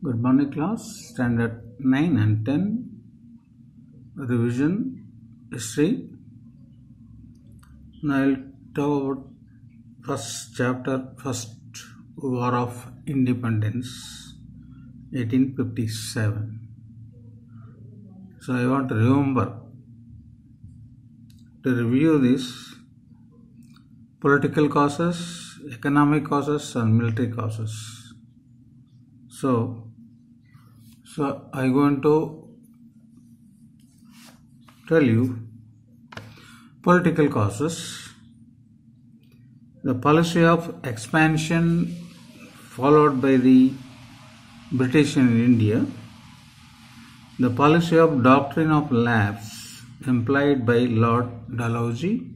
Good morning class, standard 9 and 10, revision, history. Now I'll talk about first chapter, first War of Independence, 1857. So I want to remember to review this political causes, economic causes and military causes. So I'm going to tell you political causes. The policy of expansion followed by the British in India. The policy of doctrine of lapse implied by Lord Dalhousie.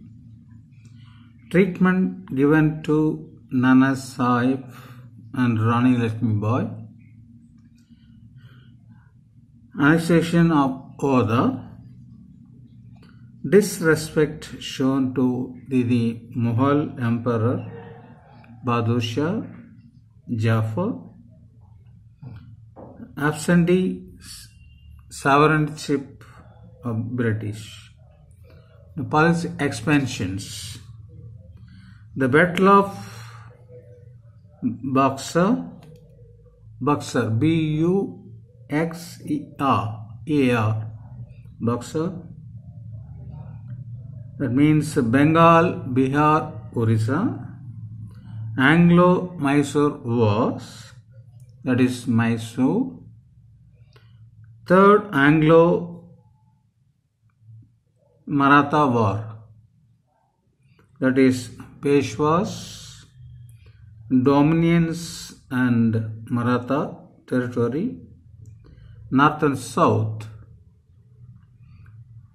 Treatment given to Nana Sahib and Rani Lakshmi Bai. Annexation of Oda. Disrespect shown to the Mughal Emperor Bahadur Shah Jafar. Absentee sovereignty of British. The policy expansions. The Battle of Buxar, B-U-X-E-R, Buxar. That means Bengal, Bihar, Orissa. Anglo-Mysore Wars, that is Mysore. Third Anglo-Maratha War, that is Peshwas, dominions and Maratha territory, north and south,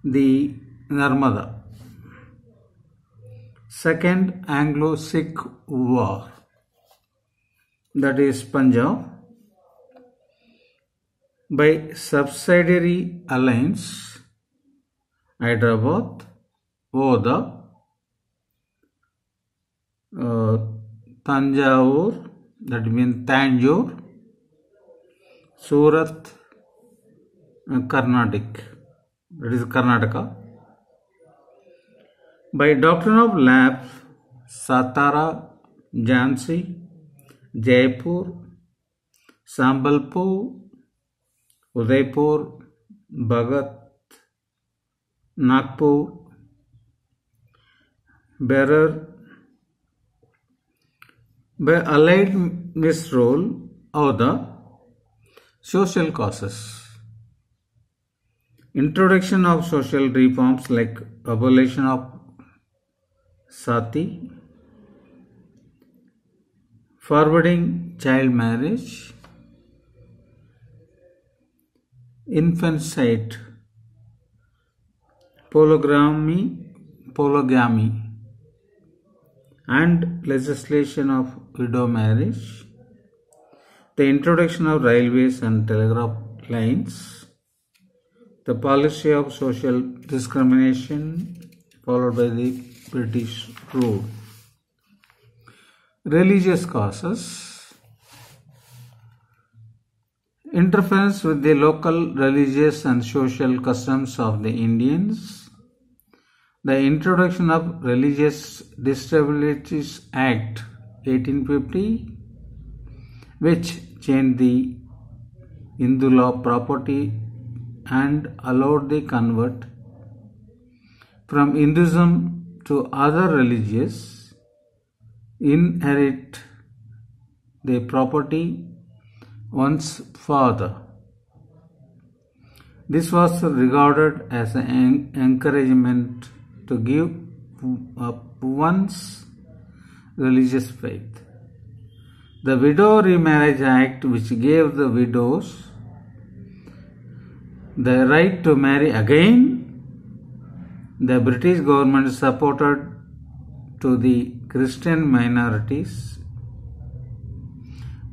the Narmada. Second Anglo-Sikh War, that is Punjab. By subsidiary alliance, Hyderabad, Oda, Tanjore, that means Tanjore, Surat, Karnataka, that is Karnataka. By doctrine of lapse, Satara, Jhansi, Jaipur, Sambalpur, Udaipur, Bhagat, Nagpur, Berar. By allied misrule of the social causes. Introduction of social reforms like abolition of sati, forbidding child marriage, infanticide, polygamy, and legislation of widow marriage, the introduction of railways and telegraph lines, the policy of social discrimination followed by the British rule. Religious causes. Interference with the local religious and social customs of the Indians. The introduction of Religious Disabilities Act 1850, which changed the Hindu law property and allowed the convert from Hinduism to other religions inherit the property once further. This was regarded as an encouragement to give up one's religious faith. The Widow Remarriage Act, which gave the widows the right to marry again, the British government supported to the Christian minorities,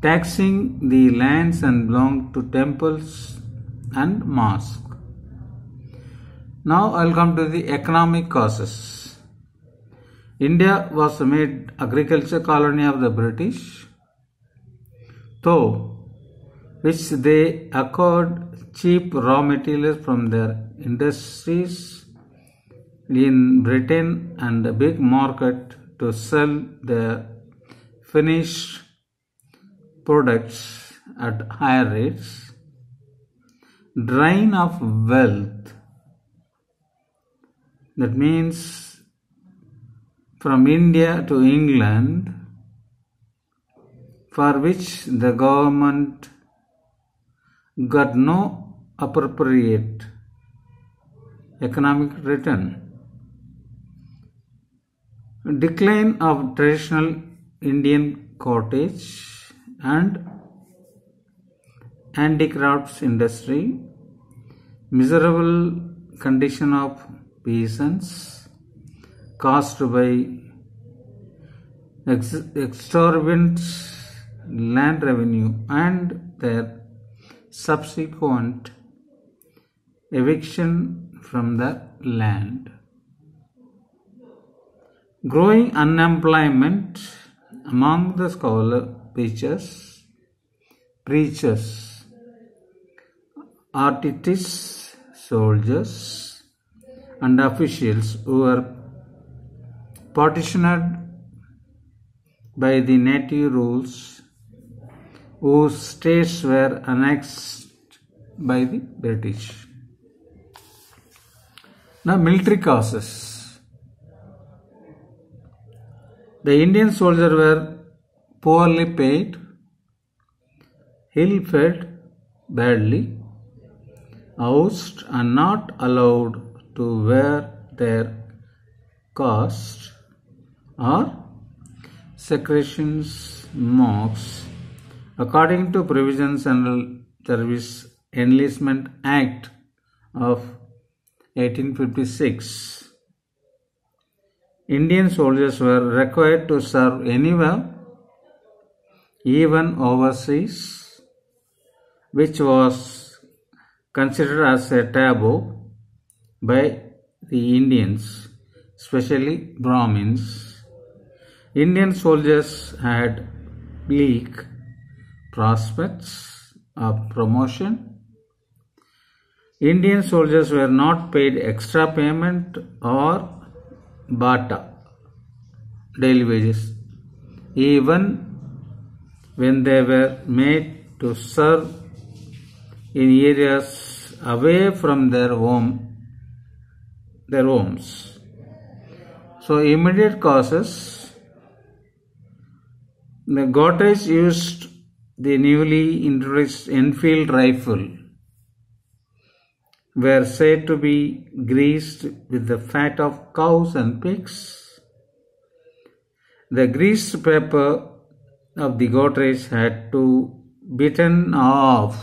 taxing the lands and belonged to temples and mosques. Now I will come to the economic causes. India was made agriculture colony of the British, though which they acquired cheap raw materials from their industries in Britain and a big market to sell their finished products at higher rates. Drain of wealth, that means from India to England, for which the government got no appropriate economic return. Decline of traditional Indian cottage and handicrafts industry, miserable condition of peasants caused by exorbitant land revenue and their subsequent eviction from the land. Growing unemployment among the preachers, artists, soldiers, and officials who were partitioned by the native rules, whose states were annexed by the British. Now, military causes. The Indian soldiers were poorly paid, ill-fed, badly housed, and not allowed to wear their caste or secretions marks according to Provisions and Service Enlistment Act of 1856. Indian soldiers were required to serve anywhere, even overseas, which was considered as a taboo by the Indians, especially Brahmins. Indian soldiers had bleak prospects of promotion. Indian soldiers were not paid extra payment or bata, daily wages, even when they were made to serve in areas away from their homes. So, immediate causes: the Godrej used the newly introduced Enfield rifle, were said to be greased with the fat of cows and pigs. The greased paper of the Godrej had to be bitten off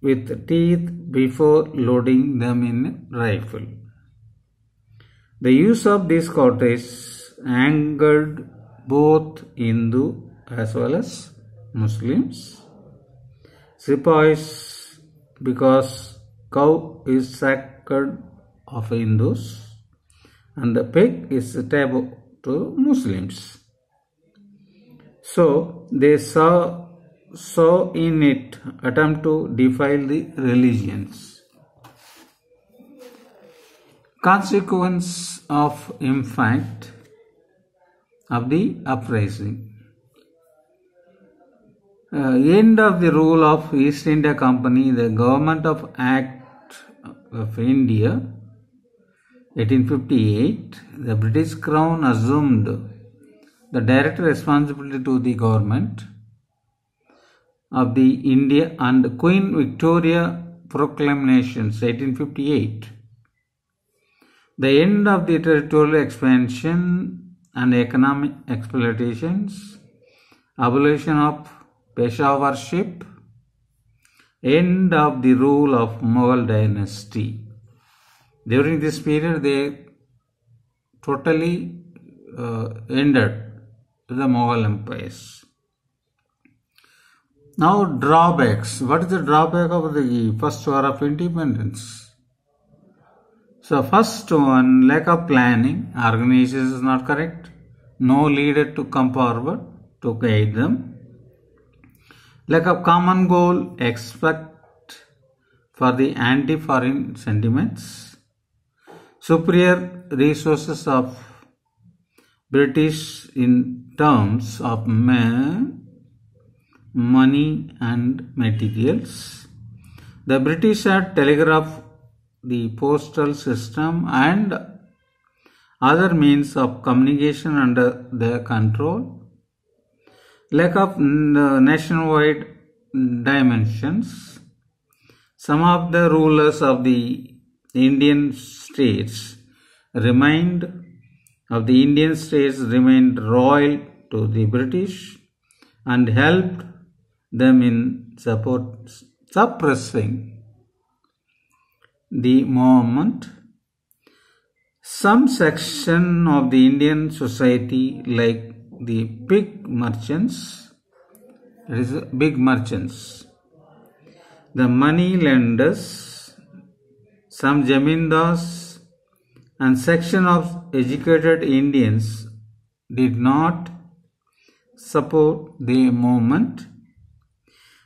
with teeth before loading them in a rifle. The use of these cartridges angered both Hindu as well as Muslims. Sepoys, because cow is sacred of Hindus and the pig is taboo to Muslims. So they saw in it attempt to defile the religions. Consequence of impact of the uprising. End of the rule of East India Company, the Government of Act of India, 1858, the British Crown assumed the direct responsibility to the government of the India and Queen Victoria Proclamations, 1858. The end of the territorial expansion and economic exploitations, abolition of Peshawarship, end of the rule of Mughal dynasty. During this period, they totally ended the Mughal empires. Now, drawbacks. What is the drawback of the first war of independence? So, first one, lack of planning. Organization is not correct. No leader to come forward to guide them. Lack of common goal, expect for the anti-foreign sentiments. Superior resources of British in terms of money and materials. The British had telegraph, the postal system and other means of communication under their control. Lack of nationwide dimensions. Some of the rulers of the Indian states remained royal to the British and helped them in suppressing the movement. Some section of the Indian society, like the big merchants, the money lenders, some zamindars, and section of educated Indians did not support the movement.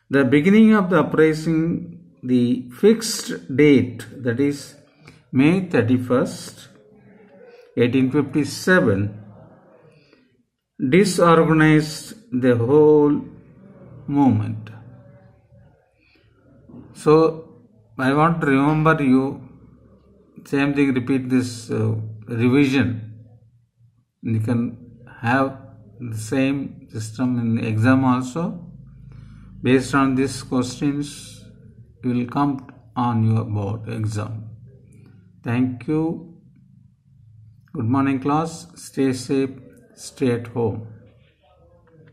The beginning of the uprising, the fixed date, that is May 31st, 1857, disorganized the whole movement. So I want to remember you, same thing, repeat this revision. You can have the same system in the exam also. Based on these questions, you will come on your board exam. Thank you. Good morning class. Stay safe. Stay at home.